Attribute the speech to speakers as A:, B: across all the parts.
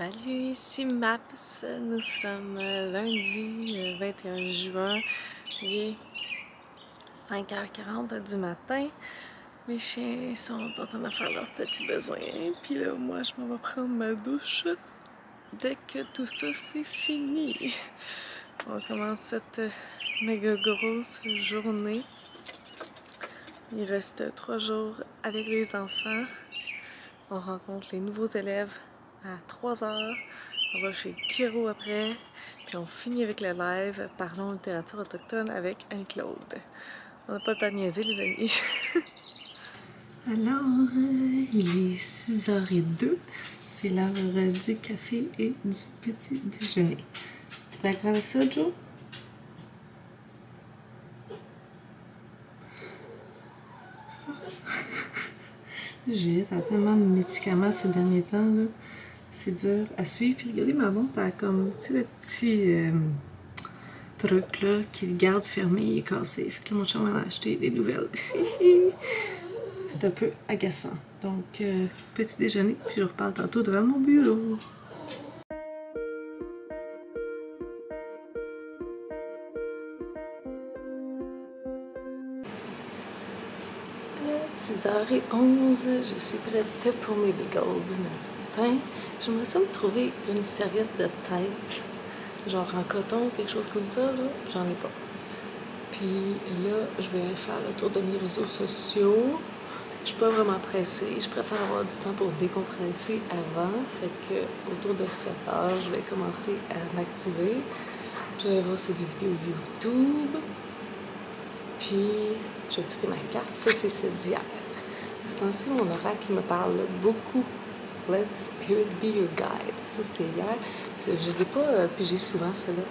A: Salut, ici Maps. Nous sommes lundi le 21 juin. Il est 5h40 du matin. Les chiens sont en train de faire leurs petits besoins. Puis là, moi, je m'en vais prendre ma douche dès que tout ça c'est fini. On commence cette méga grosse journée. Il reste 3 jours avec les enfants. On rencontre les nouveaux élèves à 3h. On va chez Kiro après. Puis on finit avec le live Parlons littérature autochtone avec Annie-Claude. On n'a pas le temps de niaiser, les amis. Alors, il est 6h02. C'est l'heure du café et du petit déjeuner. T'es d'accord avec ça, Joe? J'ai tellement de médicaments ces derniers temps, là. C'est dur à suivre. Puis regardez ma montre, elle a comme, tu sais, le petit truc là qui le garde fermé, il est cassé. Fait que mon chum en a acheté des nouvelles. C'est un peu agaçant. Donc, petit déjeuner, puis je reparle tantôt devant mon bureau. « 6h11, je suis prête pour mes bagels du matin. J'aimerais ça me trouver une serviette de tête, genre en coton ou quelque chose comme ça, là. J'en ai pas. Puis là, je vais faire le tour de mes réseaux sociaux. Je suis pas vraiment pressée. Je préfère avoir du temps pour décompresser avant. Fait que autour de 7h, je vais commencer à m'activer. Je vais voir sur des vidéos YouTube. Puis, je vais tirer ma carte. Ça, c'est celle d'hier. Ce temps-ci, mon oracle me parle beaucoup. Let Spirit be your guide. Ça, c'était hier. Je ne l'ai pas pigé souvent, celle-là.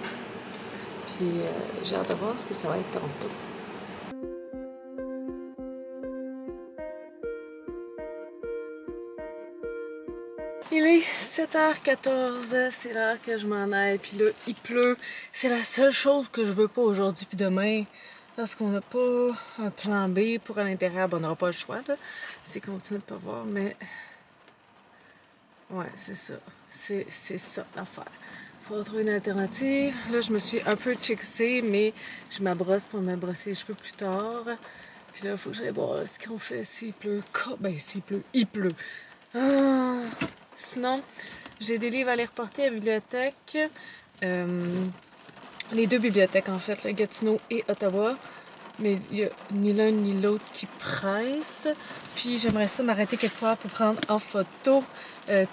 A: Puis, j'ai hâte de voir ce que ça va être tantôt. Il est 7h14, c'est l'heure que je m'en aille, puis là, il pleut. C'est la seule chose que je veux pas aujourd'hui puis demain, parce qu'on n'a pas un plan B pour à l'intérieur. Bon, on n'aura pas le choix, là, c'est continuer de pleuvoir, mais... Ouais, c'est ça. C'est ça, l'affaire. Faut trouver une alternative. Là, je me suis un peu chicksée, mais je m'abrosse pour me brosser les cheveux plus tard. Puis là, il faut que j'aille voir ce qu'on fait s'il pleut. Ben, s'il pleut, il pleut. Ah... Sinon, j'ai des livres à aller reporter à la bibliothèque. Les deux bibliothèques, en fait, là, Gatineau et Ottawa. Mais il n'y a ni l'un ni l'autre qui presse. Puis j'aimerais ça m'arrêter quelque part pour prendre en photo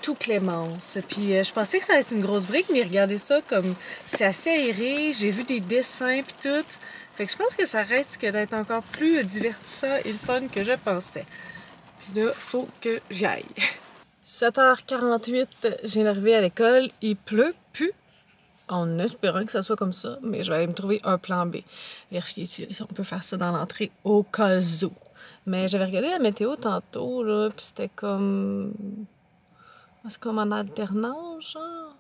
A: tout Clémence. Puis je pensais que ça allait être une grosse brique, mais regardez ça, comme c'est assez aéré. J'ai vu des dessins puis tout. Fait que je pense que ça risque d'être encore plus divertissant et le fun que je pensais. Puis là, faut que j'y aille. 7h48, j'ai arrivé à l'école, il pleut plus, en espérant que ça soit comme ça, mais je vais aller me trouver un plan B. Vérifier si on peut faire ça dans l'entrée au cas où. Mais j'avais regardé la météo tantôt, là, puis c'était comme... C'est comme en alternance, genre.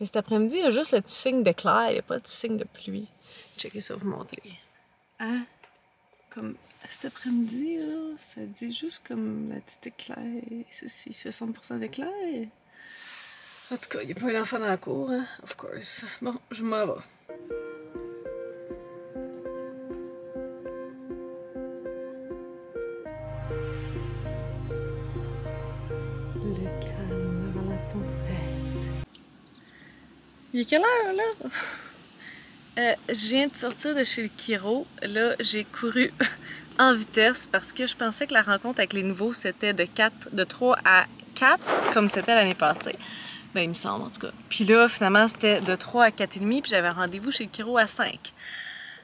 A: Mais cet après-midi, il y a juste le petit signe d'éclair, il n'y a pas de petit signe de pluie. Checkez ça, vous montrer. Hein? Comme cet après-midi, là, ça dit juste comme la petite éclair. Ceci, 60% d'éclair. En tout cas, il n'y a pas un enfant dans la cour, hein? Of course. Bon, je m'en vais. Le calme avant la tempête. Il est quelle heure, là? Je viens de sortir de chez le Kiro. Là, j'ai couru en vitesse parce que je pensais que la rencontre avec les nouveaux, c'était de 3 à 4, comme c'était l'année passée. Ben, il me semble, en tout cas. Puis là, finalement, c'était de 3 à 4h30, puis j'avais rendez-vous chez le Kiro à 5.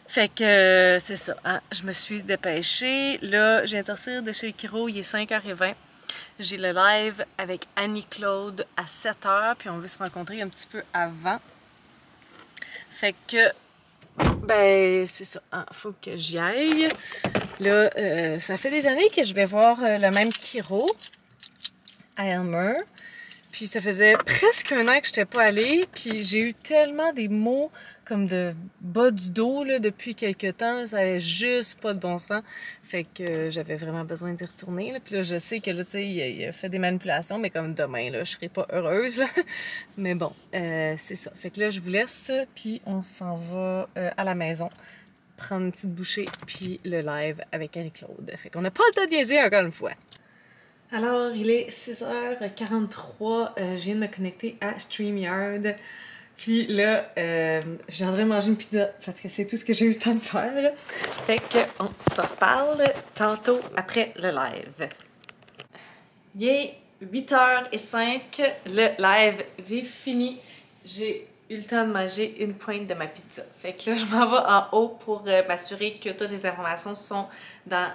A: Fait que c'est ça, hein? Je me suis dépêchée. Là, je viens de sortir de chez le Kiro, il est 5h20. J'ai le live avec Annie-Claude à 7h, puis on veut se rencontrer un petit peu avant. Fait que, ben, c'est ça, hein, faut que j'y aille. Là, ça fait des années que je vais voir le même Kiro à Elmer. Puis ça faisait presque un an que j'étais pas allée. Puis j'ai eu tellement des maux comme de bas du dos là, depuis quelques temps. Ça avait juste pas de bon sens. Fait que j'avais vraiment besoin d'y retourner. Là. Puis là, je sais que là, tu sais, il a fait des manipulations, mais comme demain, là, je serai pas heureuse. Mais bon, c'est ça. Fait que là, je vous laisse. Puis on s'en va à la maison prendre une petite bouchée, puis le live avec Annie-Claude. Fait qu'on n'a pas le temps de niaiser encore une fois. Alors, il est 6h43, je viens de me connecter à StreamYard. Puis là, j'ai en train de manger une pizza parce que c'est tout ce que j'ai eu le temps de faire. Fait qu'on se reparle tantôt après le live. Il est 8h05, le live est fini. J'ai eu le temps de manger une pointe de ma pizza. Fait que là, je m'en vais en haut pour m'assurer que toutes les informations sont dans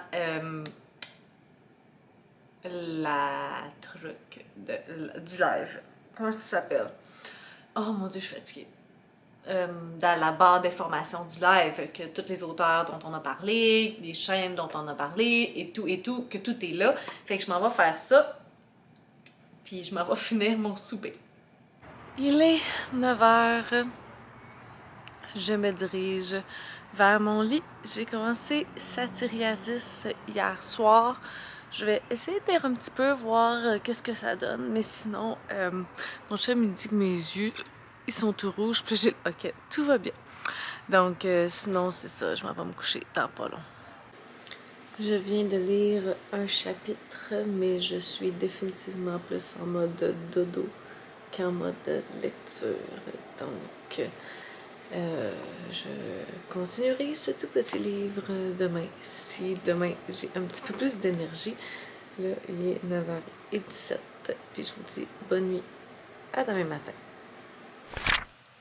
A: la truc du live. Comment ça s'appelle? Oh mon Dieu, je suis fatiguée. Dans la barre d'informations du live, que tous les auteurs dont on a parlé, les chaînes dont on a parlé, et tout, que tout est là. Fait que je m'en vais faire ça, puis je m'en vais finir mon souper. Il est 9h. Je me dirige vers mon lit. J'ai commencé Satyriasis hier soir. Je vais essayer de lire un petit peu, voir qu'est-ce que ça donne. Mais sinon, mon chum me dit que mes yeux, ils sont tout rouges. Puis j'ai ok, tout va bien. Donc, sinon, c'est ça. Je m'en vais me coucher dans pas long. Je viens de lire un chapitre, mais je suis définitivement plus en mode dodo qu'en mode lecture. Donc, je continuerai ce tout petit livre demain. Si demain j'ai un petit peu plus d'énergie. Là, il est 9h17. Puis je vous dis bonne nuit. À demain matin.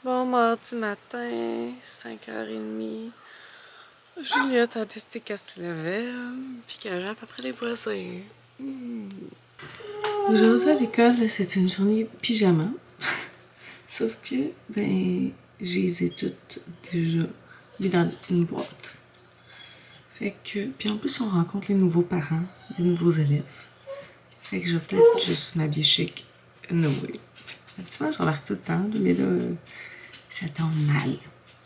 A: Bon mardi matin, 5h30. Juliette a décidé qu'elle se levait, puis qu'elle jappe après les voisins. Aujourd'hui à l'école, c'était une journée pyjama. Sauf que, ben, je les ai toutes déjà mis dans une boîte. Fait que, puis en plus, on rencontre les nouveaux parents, les nouveaux élèves. Fait que je vais peut-être juste m'habiller chic. No way. Habituellement, je remarque tout le temps, mais là, ça tombe mal.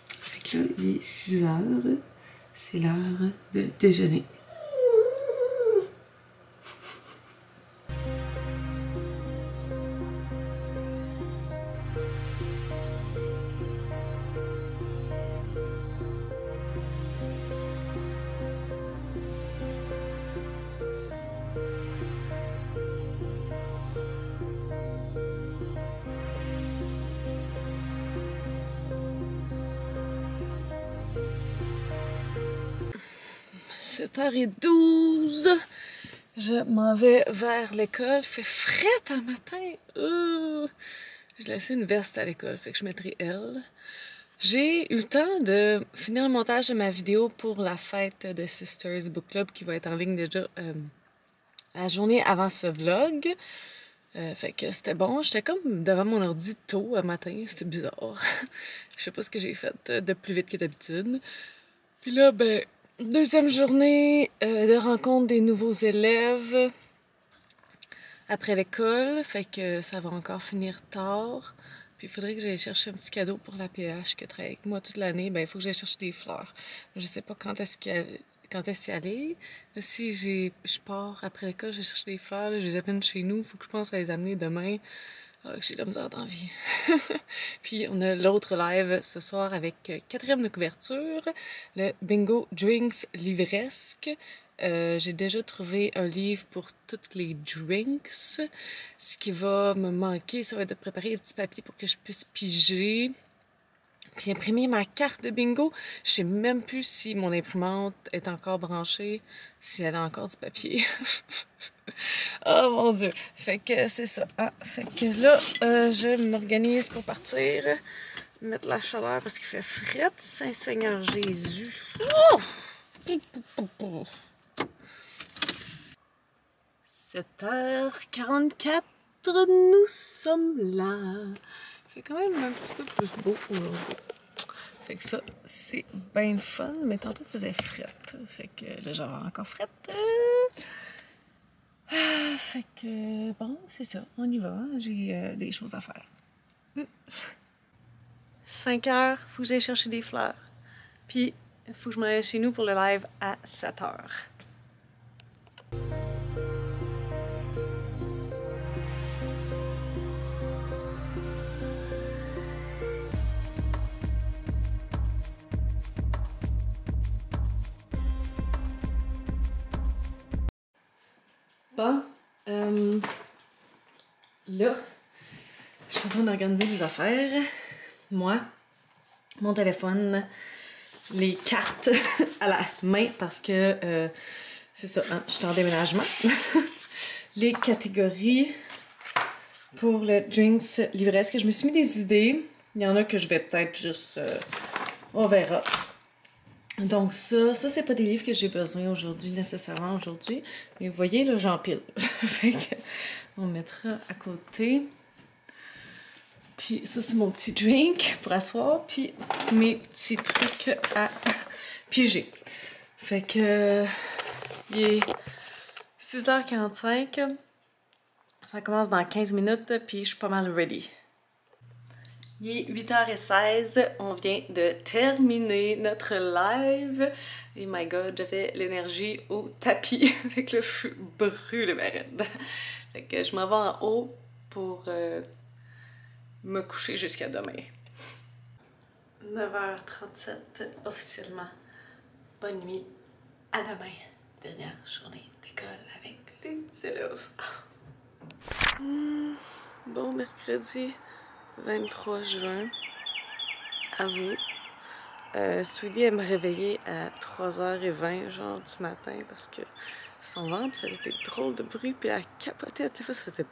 A: Fait que là, il est 6h. C'est l'heure de déjeuner. « 7h12, je m'en vais vers l'école. Il fait frais un matin. J'ai laissé une veste à l'école, fait que je mettrai elle. J'ai eu le temps de finir le montage de ma vidéo pour la fête de Sisters Book Club qui va être en ligne déjà la journée avant ce vlog. Fait que c'était bon. J'étais comme devant mon ordi tôt un matin. C'était bizarre. Je sais pas ce que j'ai fait de plus vite que d'habitude. Puis là, ben... Deuxième journée de rencontre des nouveaux élèves après l'école, fait que ça va encore finir tard. Puis il faudrait que j'aille chercher un petit cadeau pour la PH qui travaille avec moi toute l'année. Ben il faut que j'aille chercher des fleurs. Je sais pas quand est-ce y aller. Là, si je pars après l'école, je vais chercher des fleurs. Là, je les amène chez nous. Il faut que je pense à les amener demain. J'ai de la misère d'envie. Puis on a l'autre live ce soir avec quatrième de couverture, le Bingo Drinks livresque. J'ai déjà trouvé un livre pour toutes les drinks. Ce qui va me manquer, ça va être de préparer des petits papiers pour que je puisse piger. Puis imprimer ma carte de bingo. Je sais même plus si mon imprimante est encore branchée, si elle a encore du papier. Oh mon Dieu! Fait que c'est ça. Ah, fait que là, je m'organise pour partir. Mettre la chaleur parce qu'il fait fret. Saint-Seigneur Jésus. Oh! 7h44, nous sommes là. Fait quand même un petit peu plus beau aujourd'hui. Fait que ça, c'est bien fun, mais tantôt il faisait fret. Fait que là, j'aurai encore fret. Fait que bon, c'est ça, on y va. Hein? J'ai des choses à faire. 5 heures, faut que j'aille chercher des fleurs. Puis, il faut que je m'en aille chez nous pour le live à 7 heures. Bon, là, je suis en train d'organiser les affaires. Moi, mon téléphone, les cartes à la main parce que c'est ça, hein, je suis en déménagement. Les catégories pour le drinks livresque. Je me suis mis des idées. Il y en a que je vais peut-être juste... on verra. Donc ça c'est pas des livres que j'ai besoin aujourd'hui, nécessairement aujourd'hui. Mais vous voyez, là, j'empile. Fait que on mettra à côté. Puis ça, c'est mon petit drink pour asseoir. Puis mes petits trucs à piger. Fait que... il est 6h45. Ça commence dans 15 minutes, puis je suis pas mal ready. Il est 8h16, on vient de terminer notre live. Et my god, j'avais l'énergie au tapis. Fait que là, je suis brûlée, ma raide. Fait que je m'en vais en haut pour me coucher jusqu'à demain. 9h37 officiellement. Bonne nuit, à demain. Dernière journée d'école avec les élèves. Bon mercredi 23 juin, à vous. Sweetie, elle m'a réveillée à 3h20 genre du matin parce que son ventre faisait des drôles de bruit puis elle capotait à toutes les fois, ça faisait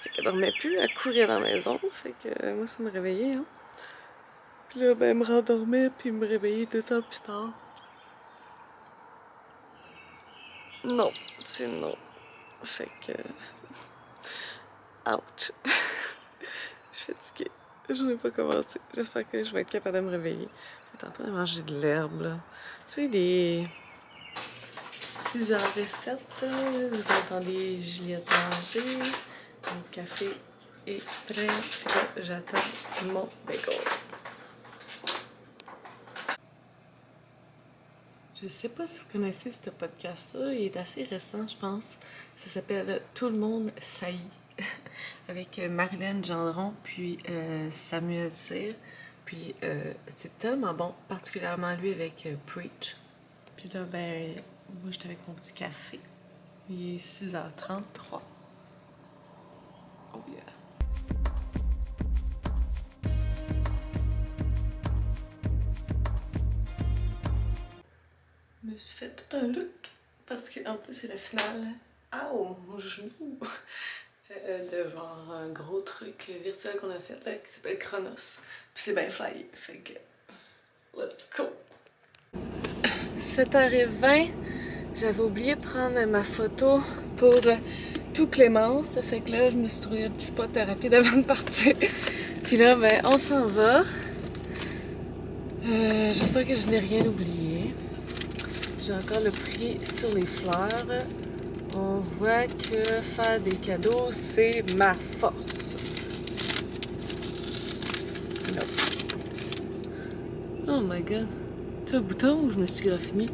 A: fait qu'elle dormait plus, elle courait dans la maison, fait que moi ça me réveillait, hein. Puis là, ben, elle me rendormait puis me réveillait 2 heures plus tard. Non, c'est non. Fait que... ouch. Je suis fatiguée. Je n'ai pas commencé. J'espère que je vais être capable de me réveiller. Je suis en train de manger de l'herbe, là. Tu sais, des 6h07, vous entendez Juliette manger. Mon café est prêt. Puis là, j'attends mon bagel. Je sais pas si vous connaissez ce podcast-là. Il est assez récent, je pense. Ça s'appelle Tout le monde saillit. Avec Marilyn Gendron, puis Samuel Cyr. Puis c'est tellement bon, particulièrement lui avec Preach. Puis là, ben, moi j'étais avec mon petit café. Il est 6h33. Oh yeah! Je me suis fait tout un look parce qu'en plus c'est la finale. Ow, mon genou! De genre un gros truc virtuel qu'on a fait là, qui s'appelle Chronos. Puis c'est bien flyé, fait que let's go! 7h20, j'avais oublié de prendre ma photo pour tout Clémence. Ça fait que là, je me suis trouvé un petit spot rapide avant de partir. Puis là, ben, on s'en va. J'espère que je n'ai rien oublié. J'ai encore le prix sur les fleurs. On voit que faire des cadeaux, c'est ma force. Non. Oh my god. C'est un bouton ou je me suis graffiné?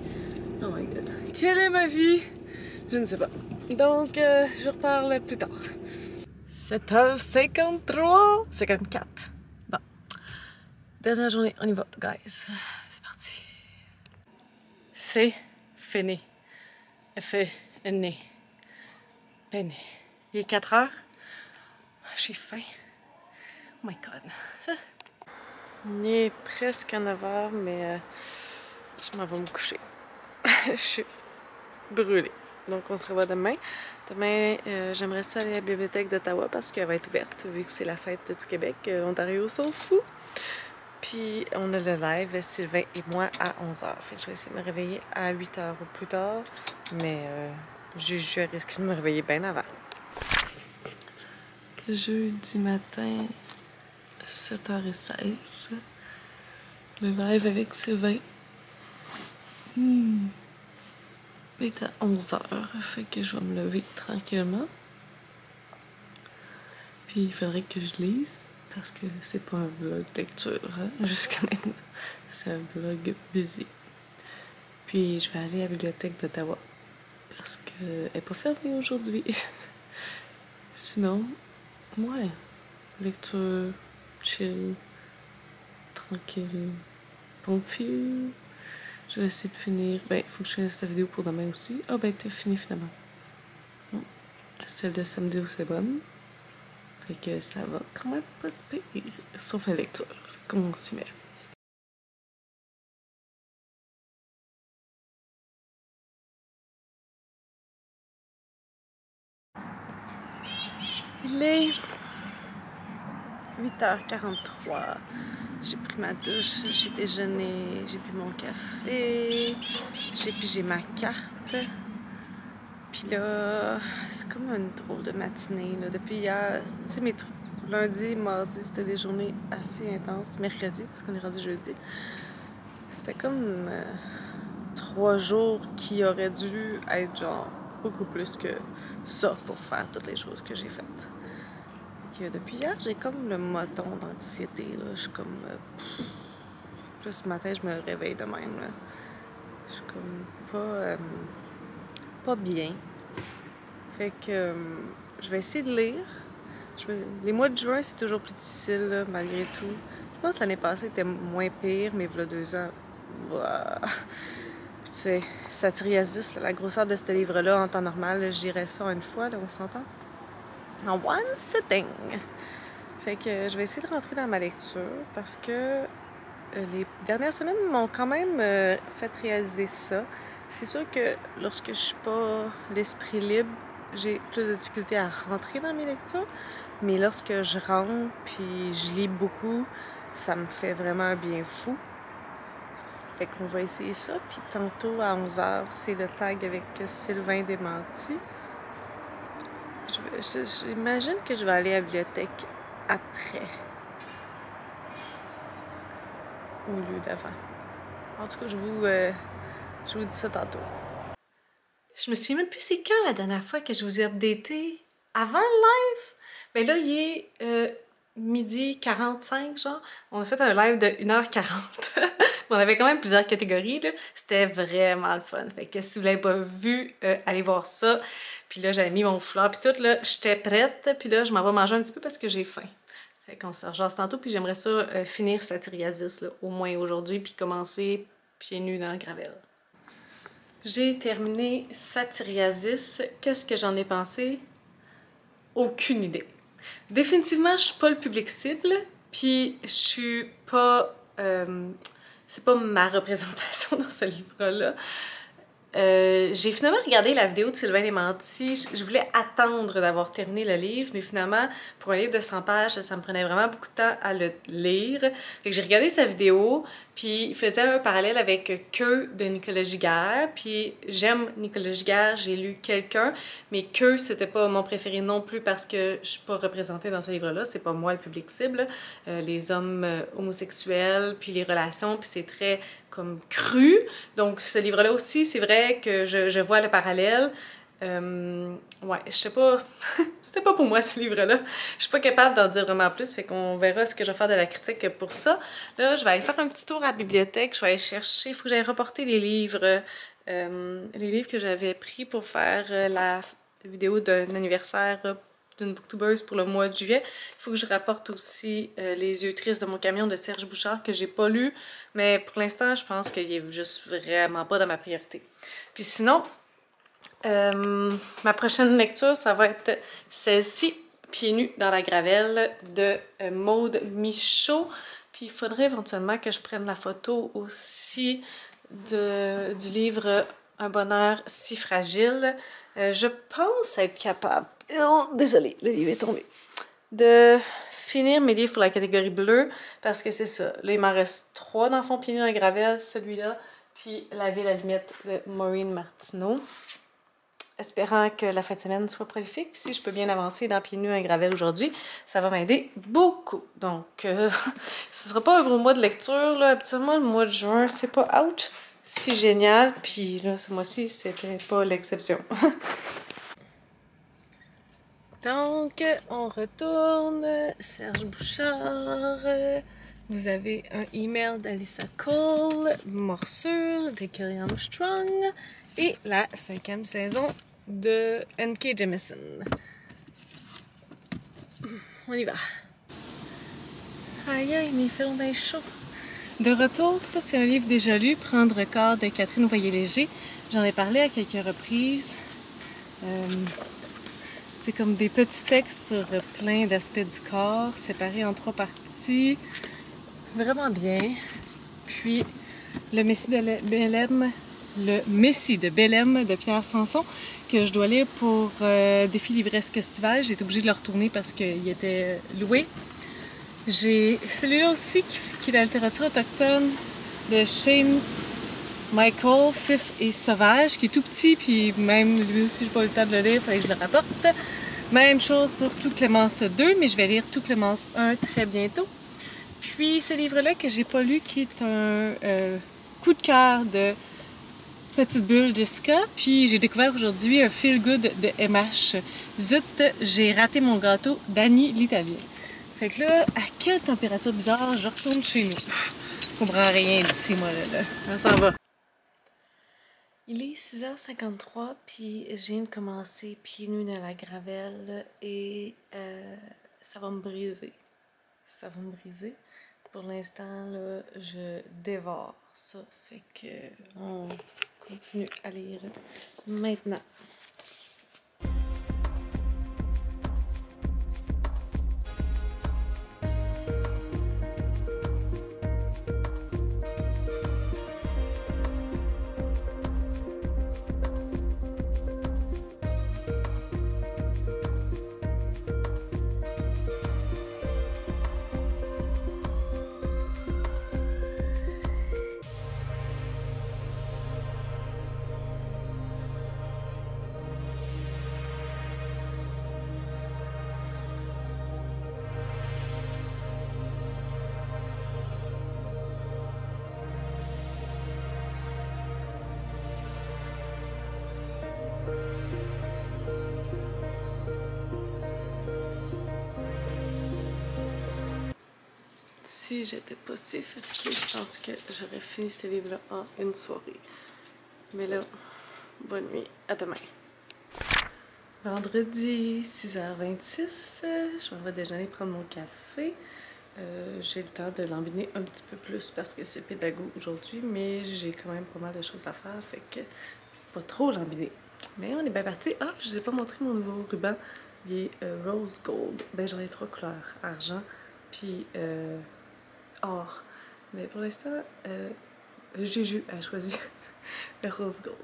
A: Oh my god. Quelle est ma vie? Je ne sais pas. Donc, je reparle plus tard. 7h53, 54. Bon. Dernière journée, on y va, guys. C'est parti. C'est fini. Fini. Fini. Il est 4h. J'ai faim. Oh my god. Il est presque 9h, mais je m'en vais me coucher. Je suis brûlée. Donc on se revoit demain. Demain, j'aimerais ça aller à la bibliothèque d'Ottawa parce qu'elle va être ouverte, vu que c'est la fête du Québec. L'Ontario s'en fout. Puis on a le live, Sylvain et moi, à 11h. Fait que je vais essayer de me réveiller à 8h ou plus tard. Mais je risque de me réveiller bien avant. Jeudi matin, 7h16. Le live avec Sylvain. Il est à 11h, fait que je vais me lever tranquillement. Puis il faudrait que je lise, parce que c'est pas un vlog lecture, hein, jusqu'à maintenant. C'est un vlog busy. Puis je vais aller à la bibliothèque d'Ottawa, parce qu'elle n'est pas fermée aujourd'hui. Sinon, ouais, lecture, chill, tranquille, bon fil. Je vais essayer de finir. Ben, il faut que je finisse la vidéo pour demain aussi. Ah, ben, t'as fini finalement. Celle de samedi où c'est bonne. Fait que ça va quand même pas se pire. Sauf la lecture. Fait qu'on s'y met. Il est 8h43. J'ai pris ma douche, j'ai déjeuné, j'ai bu mon café, j'ai pigé ma carte. Puis là, c'est comme une drôle de matinée. Là. Depuis hier, tu sais, lundi, mardi, c'était des journées assez intenses. Mercredi, parce qu'on est rendu jeudi. C'était comme 3 jours qui auraient dû être genre beaucoup plus que ça pour faire toutes les choses que j'ai faites. Et depuis hier, j'ai comme le moton d'anxiété. Je suis comme. Là, ce matin, je me réveille de même. Là. Je suis comme pas bien. Fait que je vais essayer de lire. Les mois de juin, c'est toujours plus difficile, là, malgré tout. Je pense que l'année passée était moins pire, mais il y a 2 ans. Tu sais, Satyriasis, la grosseur de ce livre-là, en temps normal, là, je dirais ça une fois, là, on s'entend? En one sitting! Fait que je vais essayer de rentrer dans ma lecture parce que les dernières semaines m'ont quand même fait réaliser ça. C'est sûr que lorsque je suis pas l'esprit libre, j'ai plus de difficulté à rentrer dans mes lectures. Mais lorsque je rentre puis je lis beaucoup, ça me fait vraiment un bien fou. Fait qu'on va essayer ça. Puis tantôt à 11h, c'est le tag avec Sylvain Démenti. J'imagine que je vais aller à la bibliothèque après. Au lieu d'avant. En tout cas, je vous dis ça tantôt. Je me souviens même plus c'est quand la dernière fois que je vous ai updaté. Avant le live? Mais là, il est midi 45, genre. On a fait un live de 1h40. On avait quand même plusieurs catégories, là. C'était vraiment le fun. Fait que si vous l'avez pas vu, allez voir ça. Puis là, j'avais mis mon foulard puis tout, là. J'étais prête. Puis là, je m'en vais manger un petit peu parce que j'ai faim. Fait qu'on se rejase tantôt. Puis j'aimerais ça finir Satyriasis, là, au moins aujourd'hui, puis commencer pieds nus dans le gravel. J'ai terminé Satyriasis. Qu'est-ce que j'en ai pensé? Aucune idée. Définitivement, je suis pas le public cible, puis je suis pas... c'est pas ma représentation dans ce livre-là. J'ai finalement regardé la vidéo de Sylvain Démenti. Je voulais attendre d'avoir terminé le livre, mais finalement, pour un livre de 100 pages, ça me prenait vraiment beaucoup de temps à le lire. Fait que j'ai regardé sa vidéo, puis il faisait un parallèle avec Que de Nicolas Giguère. Puis j'aime Nicolas Giguère, j'ai lu quelqu'un, mais Que, c'était pas mon préféré non plus parce que je suis pas représentée dans ce livre-là. C'est pas moi le public cible. Les hommes homosexuels, puis les relations, puis c'est très comme cru. Donc ce livre-là aussi, c'est vrai que je vois le parallèle. Ouais, je sais pas, c'était pas pour moi ce livre-là. Je suis pas capable d'en dire vraiment plus, fait qu'on verra ce que je vais faire de la critique pour ça. Là, je vais aller faire un petit tour à la bibliothèque, je vais aller chercher, il faut que j'aille reporter des livres, les livres que j'avais pris pour faire la vidéo d'un anniversaire d'une booktubeuse pour le mois de juillet. Il faut que je rapporte aussi Les yeux tristes de mon camion de Serge Bouchard que j'ai pas lu, mais pour l'instant, je pense qu'il est juste vraiment pas dans ma priorité. Puis sinon, ma prochaine lecture, ça va être celle-ci, Pieds nus dans la gravelle de Maude Michaud. Puis il faudrait éventuellement que je prenne la photo aussi du livre Un bonheur si fragile. Je pense être capable, désolée, le livre est tombé, de finir mes livres pour la catégorie bleue, parce que c'est ça. Là, il m'en reste 3 dans le fond, Pieds nus dans la gravelle, celui-là, puis La ville à la limite de Maureen Martineau. Espérant que la fin de semaine soit prolifique. Puis si je peux bien avancer dans Pieds nus à gravel aujourd'hui, ça va m'aider beaucoup. Donc, ce sera pas un gros mois de lecture, là. Habituellement, le mois de juin, c'est pas out. si génial. Puis là, ce mois-ci, c'était pas l'exception. Donc, on retourne. Serge Bouchard. Vous avez un email d'Alyssa Cole, Morsure de Kelly Armstrong et la 5e saison de N.K. Jemisin. On y va. Aïe aïe, mais il fait bien chaud. De retour, ça c'est un livre déjà lu, Prendre corps de Catherine Voyer-Léger. J'en ai parlé à quelques reprises. C'est comme des petits textes sur plein d'aspects du corps, séparés en 3 parties. Vraiment bien. Puis, le Messie de Bélem de Pierre Sanson, que je dois lire pour Défi Livresque Estival. J'ai été obligée de le retourner parce qu'il était loué. J'ai celui-là aussi qui est la littérature autochtone de Shane Michael, Fif et Sauvage, qui est tout petit, puis même lui aussi, j'ai pas eu le temps de le lire, il fallait que je le rapporte. Même chose pour Tout Clémence 2, mais je vais lire Tout Clémence 1 très bientôt. Puis ce livre-là que j'ai pas lu, qui est un coup de cœur de Petite Bulle Jessica, puis j'ai découvert aujourd'hui un Feel Good de MH. Zut, j'ai raté mon gâteau d'Annie l'Italien. Fait que là, à quelle température bizarre, je retourne chez nous. Je comprends rien d'ici, moi, là. On s'en va. Il est 6h53, puis je viens de commencer pieds nus dans la gravelle et ça va me briser. Ça va me briser. Pour l'instant, là, je dévore ça. Fait que on continue à lire maintenant. Si j'étais pas si fatiguée, je pense que j'aurais fini ce livre-là en une soirée. Mais là, bonne nuit, à demain. Vendredi, 6h26, je m'en vais déjeuner prendre mon café. J'ai le temps de l'embiner un petit peu plus parce que c'est pédago aujourd'hui, mais j'ai quand même pas mal de choses à faire, fait que pas trop l'embiner. Mais on est bien parti. Ah, je vous ai pas montré mon nouveau ruban. Il est rose gold. Ben j'en ai 3 couleurs, argent, puis or. Mais pour l'instant, Juju a choisi le rose gold.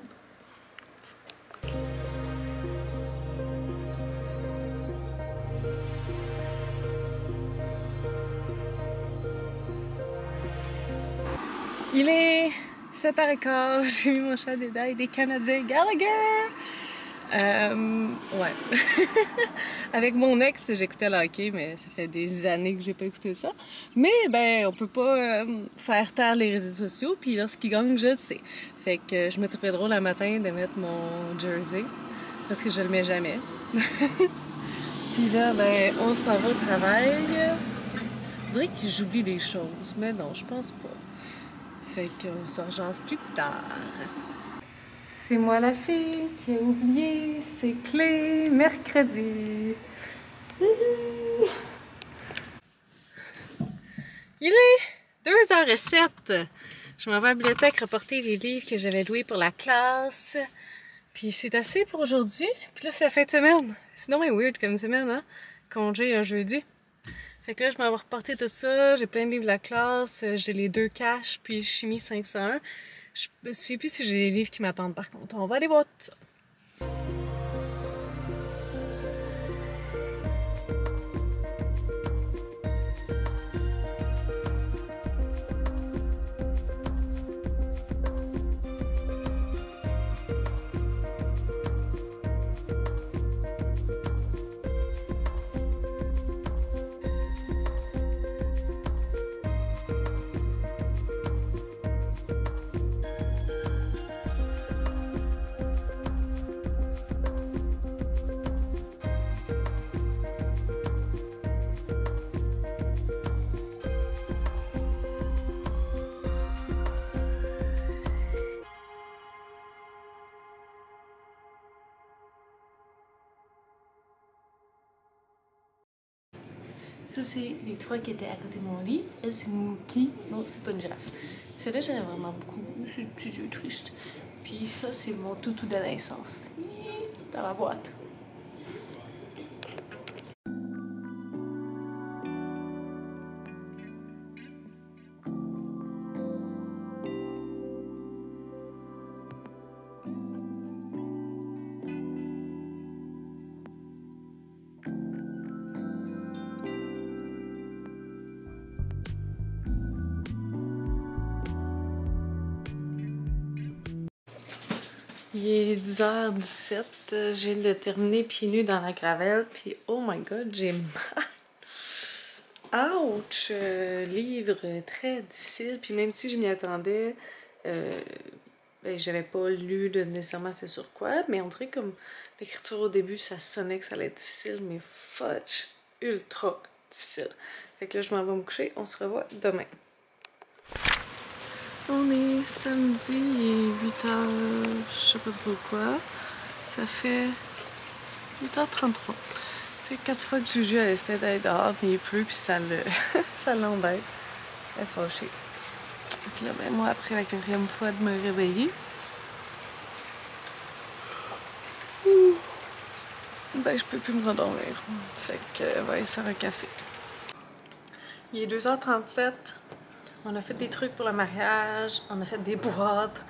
A: Il est 7h15, j'ai mis mon chat d'édaille des Canadiens Gallagher! Ouais. Avec mon ex, j'écoutais le hockey, mais ça fait des années que j'ai pas écouté ça. Mais ben, on peut pas faire taire les réseaux sociaux, puis lorsqu'ils gagnent, je le sais. Fait que je me trouvais drôle un matin de mettre mon jersey, parce que je le mets jamais. Puis là, ben, on s'en va au travail. Je dirais que j'oublie des choses, mais non, je pense pas. Fait qu'on se rejase plus tard. C'est moi la fille qui a oublié ses clés mercredi. Il est 2h07. Je m'en vais à la bibliothèque reporter les livres que j'avais loués pour la classe. Puis c'est assez pour aujourd'hui. Puis là, c'est la fin de semaine. Sinon, c'est weird comme semaine, hein? Congé un jeudi. Fait que là, je m'en vais reporter tout ça. J'ai plein de livres de la classe. J'ai les 2 caches, puis chimie 501. Je ne sais plus si j'ai des livres qui m'attendent par contre. On va aller voir tout ça. Ça, c'est les trois qui étaient à côté de mon lit. Elle, c'est Mookie. Non, c'est pas une girafe. Celle-là, j'aime vraiment beaucoup. C'est un petit yeux triste. Puis ça, c'est mon toutou de naissance. Dans la boîte. Il est 10h17, j'ai le terminé pieds nus dans la gravelle, puis oh my god, j'ai mal! Ouch! Livre très difficile, puis même si je m'y attendais, ben, j'avais pas lu nécessairement c'est sur quoi, mais on dirait comme l'écriture au début, ça sonnait que ça allait être difficile, mais fudge! Ultra difficile. Fait que là, je m'en vais me coucher, on se revoit demain. On est samedi, il est 8h, je sais pas trop quoi. Ça fait 8h33. Ça fait 4 fois que Juju elle essaie d'être dehors, mais il pleut, puis ça l'embête. Elle est fâchée. Puis là, ben moi, après la 4e fois de me réveiller, ben je peux plus me rendormir. Fait que, on va aller se faire un café. Il est 2h37. On a fait des trucs pour le mariage, on a fait des boîtes.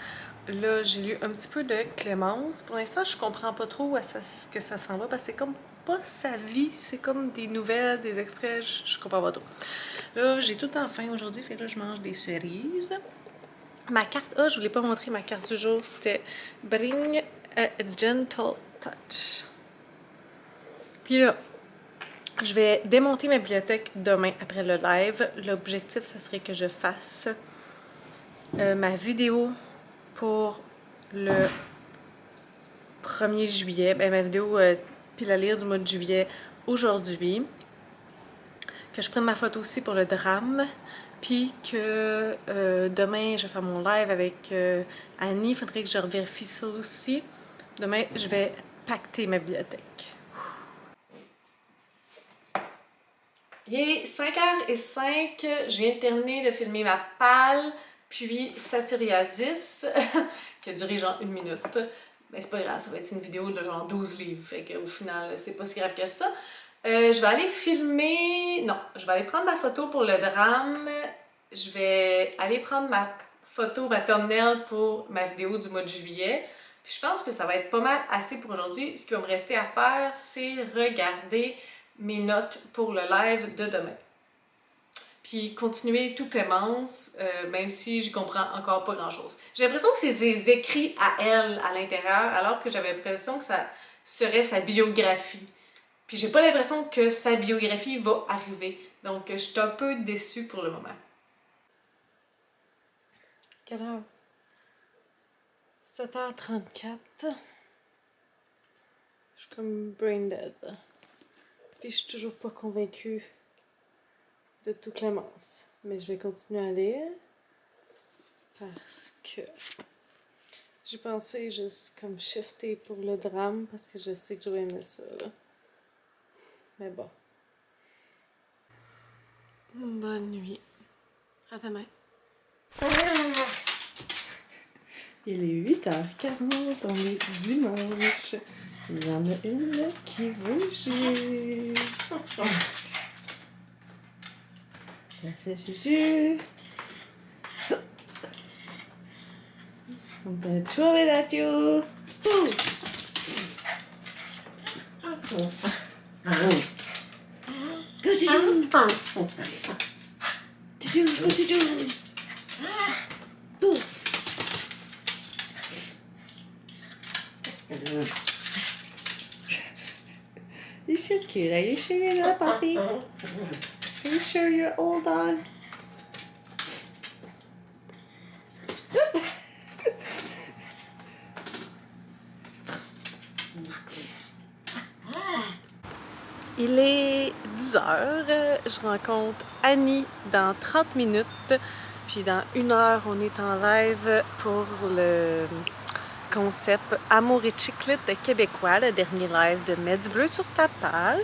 A: Là, j'ai lu un petit peu de Clémence. Pour l'instant, je comprends pas trop à ce que ça s'en va parce que c'est comme pas sa vie, c'est comme des nouvelles, des extraits, je comprends pas trop. Là, j'ai tout le temps faim aujourd'hui, fait que là, je mange des cerises. Ma carte, je voulais pas montrer ma carte du jour, c'était Bring a Gentle Touch. Puis là, je vais démonter ma bibliothèque demain après le live. L'objectif, ça serait que je fasse ma vidéo pour le 1er juillet. Ben, ma vidéo pile à lire du mois de juillet aujourd'hui. Que je prenne ma photo aussi pour le drame. Puis que demain, je vais faire mon live avec Annie. Il faudrait que je revérifie ça aussi. Demain, je vais pacter ma bibliothèque. Il est 5h05, je viens de terminer de filmer ma pâle, puis Satyriasis, qui a duré genre 1 minute. Mais c'est pas grave, ça va être une vidéo de genre 12 livres, fait qu'au final, c'est pas si grave que ça. Je vais aller filmer... Non, je vais aller prendre ma photo pour le drame. Je vais aller prendre ma photo, ma thumbnail pour ma vidéo du mois de juillet. Puis je pense que ça va être pas mal assez pour aujourd'hui. Ce qui va me rester à faire, c'est regarder mes notes pour le live de demain. Puis continuer tout Clémence, même si je comprends encore pas grand-chose. J'ai l'impression que c'est des écrits à elle à l'intérieur, alors que j'avais l'impression que ça serait sa biographie. Puis j'ai pas l'impression que sa biographie va arriver. Donc je suis un peu déçue pour le moment. Quelle heure? 7h34. Je suis comme brain dead. Puis je suis toujours pas convaincue de tout Clémence. Mais je vais continuer à lire. Parce que j'ai pensé juste comme shifter pour le drame. Parce que je sais que je vais aimer ça. Là. Mais bon. Bonne nuit. À demain. Il est 8h40. On est dimanche. Il y en a une qui veut jouer. Merci, Juju. On va trouver la Dieu. Go, Juju. Juju, go, Juju. You're so cute. Are you sure you're not a puppy? Are you sure you're all done? Il est 10h. Je rencontre Annie dans 30 minutes. Puis dans 1 heure, on est en live pour le concept Amour et Chiclette québécois, le dernier live de Mets du bleu sur ta pâle.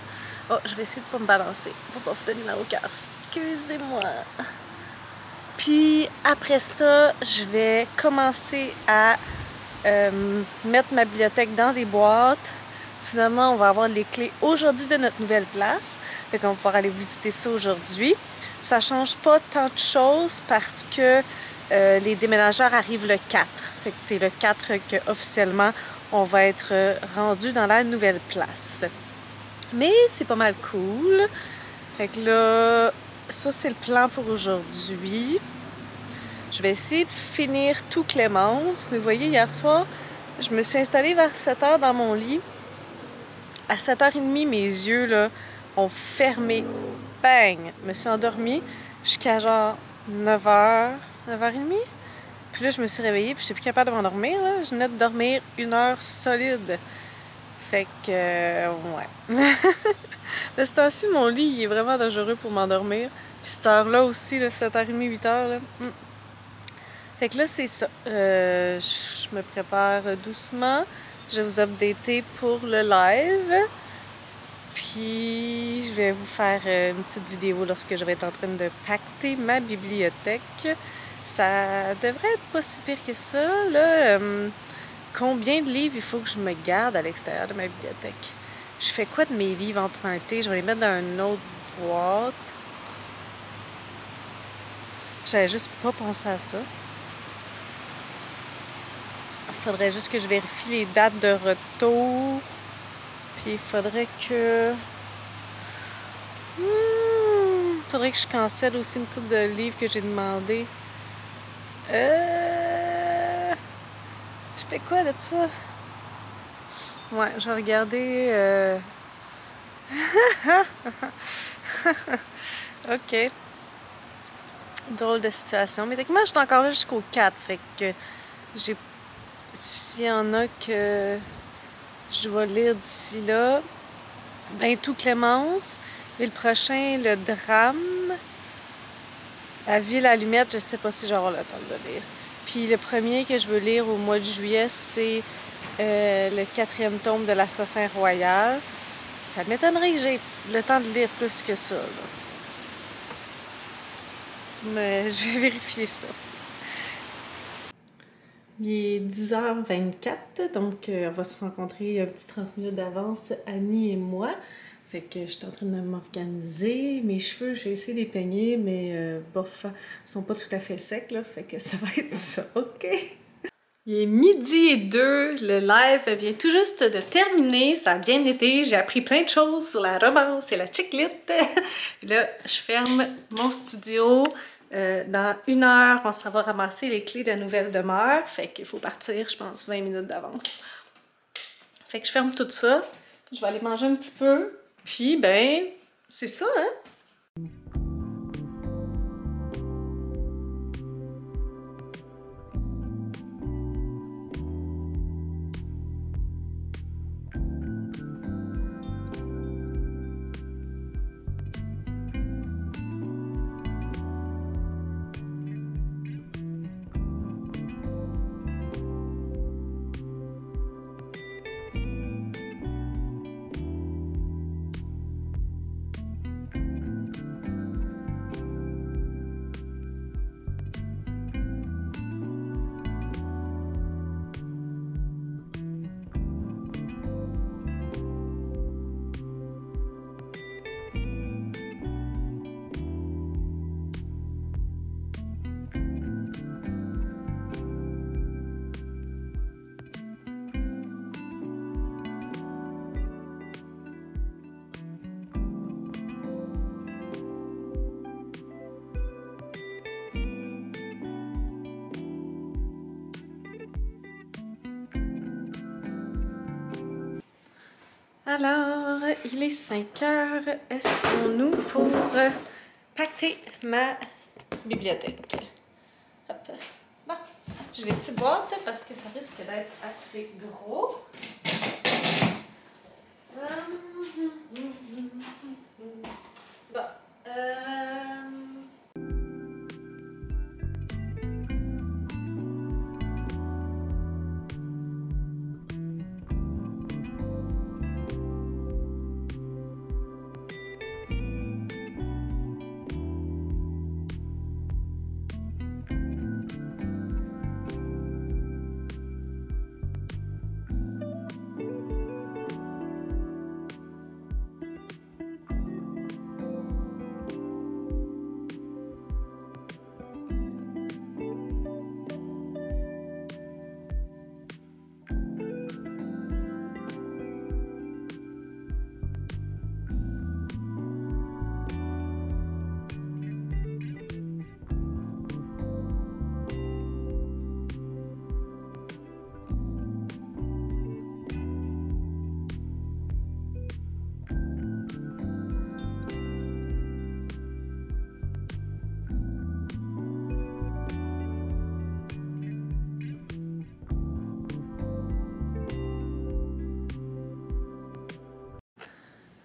A: Oh, je vais essayer de pas me balancer pour pas vous donner mal au cœur. Excusez-moi. Puis après ça, je vais commencer à mettre ma bibliothèque dans des boîtes. Finalement, on va avoir les clés aujourd'hui de notre nouvelle place. Fait qu'on va pouvoir aller visiter ça aujourd'hui. Ça change pas tant de choses parce que les déménageurs arrivent le 4. Fait que c'est le 4 que officiellement on va être rendu dans la nouvelle place. Mais c'est pas mal cool. Fait que là, ça c'est le plan pour aujourd'hui. Je vais essayer de finir tout Clémence. Mais vous voyez, hier soir, je me suis installée vers 7 h dans mon lit. À 7 h 30, mes yeux là, ont fermé. Bang! Je me suis endormie jusqu'à genre 9 h, 9 h 30. Puis là, je me suis réveillée puis j'étais plus capable de m'endormir. Je venais de dormir 1 heure solide. Fait que, ouais. De ce temps-ci, mon lit, il est vraiment dangereux pour m'endormir. Puis cette heure-là aussi, 7 h 30, 8 h, là. Fait que là, c'est ça. Je me prépare doucement. Je vais vous updater pour le live. Puis, je vais vous faire une petite vidéo lorsque je vais être en train de pacter ma bibliothèque. Ça devrait être pas si pire que ça. Là, combien de livres il faut que je me garde à l'extérieur de ma bibliothèque? Je fais quoi de mes livres empruntés? Je vais les mettre dans une autre boîte. J'avais juste pas pensé à ça. Il faudrait juste que je vérifie les dates de retour. Puis il faudrait que... faudrait que je cancelle aussi une couple de livres que j'ai demandé. Je fais quoi de ça? Ouais, je vais regarder... Ok. Drôle de situation. Mais techniquement, je suis encore là jusqu'au 4. Fait que j'ai... S'il y en a que je vais lire d'ici là, ben tout Clémence. Et le prochain, le drame. La vie, la allumette, je sais pas si j'aurai le temps de le lire. Puis le premier que je veux lire au mois de juillet, c'est le 4e tome de l'Assassin Royal. Ça m'étonnerait que j'ai le temps de lire plus que ça, là. Mais je vais vérifier ça. Il est 10 h 24, donc on va se rencontrer un petit 30 minutes d'avance, Annie et moi. Fait que je suis en train de m'organiser. Mes cheveux, j'ai essayé de les peigner, mais bof, ils sont pas tout à fait secs, là. Fait que ça va être ça, ok? Il est 12h02, le live vient tout juste de terminer, ça a bien été, j'ai appris plein de choses sur la romance et la chick-lit. Là, je ferme mon studio. Dans 1 heure, on s'en va ramasser les clés de la nouvelle demeure. Fait qu'il faut partir, je pense, 20 minutes d'avance. Fait que je ferme tout ça. Je vais aller manger un petit peu. Puis, ben, c'est ça, hein? Alors, il est 5 h. Est-ce pour pacter ma bibliothèque? Hop. Bon, j'ai les petites boîtes parce que ça risque d'être assez gros. Bon,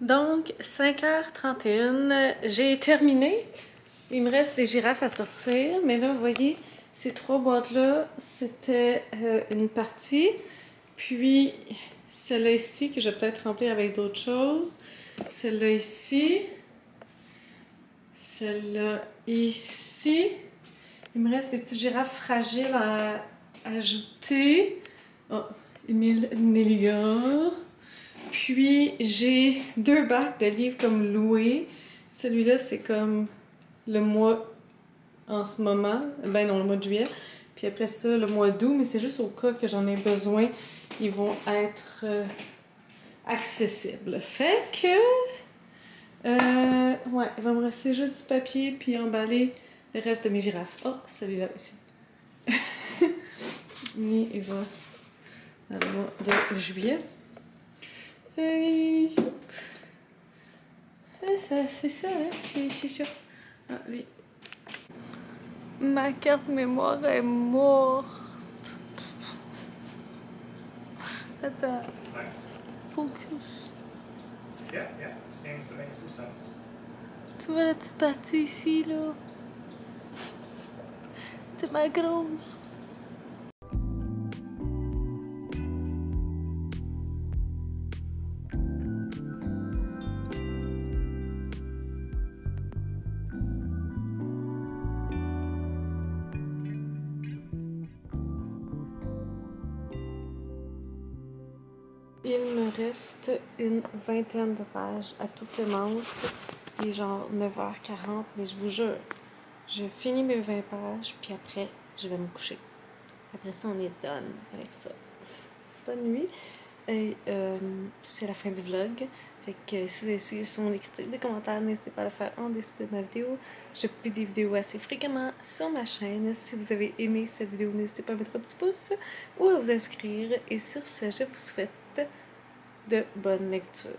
A: Donc, 5h31, j'ai terminé. Il me reste des girafes à sortir, mais là, vous voyez, ces 3 boîtes-là, c'était une partie. Puis, celle-là ici, que je vais peut-être remplir avec d'autres choses. Celle-là ici. Celle-là ici. Il me reste des petites girafes fragiles à ajouter. Oh, Émile Nelligan. Puis, j'ai 2 bacs de livres comme loués. Celui-là, c'est comme le mois en ce moment. Ben non, le mois de juillet. Puis après ça, le mois d'août. Mais c'est juste au cas que j'en ai besoin. Ils vont être accessibles. Fait que... ouais, il va me rester juste du papier puis emballer le reste de mes girafes. Oh, celui-là ici. Lui, il va dans le mois de juillet. Et... c'est ça, hein? C'est ça. Ah, oui. Ma carte mémoire est morte. Attends.
B: Nice.
A: Focus.
B: Yeah, seems to make some sense.
A: Tu vois la petite partie ici, là? C'était ma grosse. Il me reste une vingtaine de pages à tout Clémence. Il est genre 9h40, mais je vous jure, je finis mes 20 pages, puis après, je vais me coucher. Après ça, on est done avec ça. Bonne nuit. Et c'est la fin du vlog. Fait que si vous avez suivi sur des critiques, des commentaires, n'hésitez pas à le faire en dessous de ma vidéo. Je publie des vidéos assez fréquemment sur ma chaîne. Si vous avez aimé cette vidéo, n'hésitez pas à mettre un petit pouce ou à vous inscrire. Et sur ce, je vous souhaite de bonnes lectures.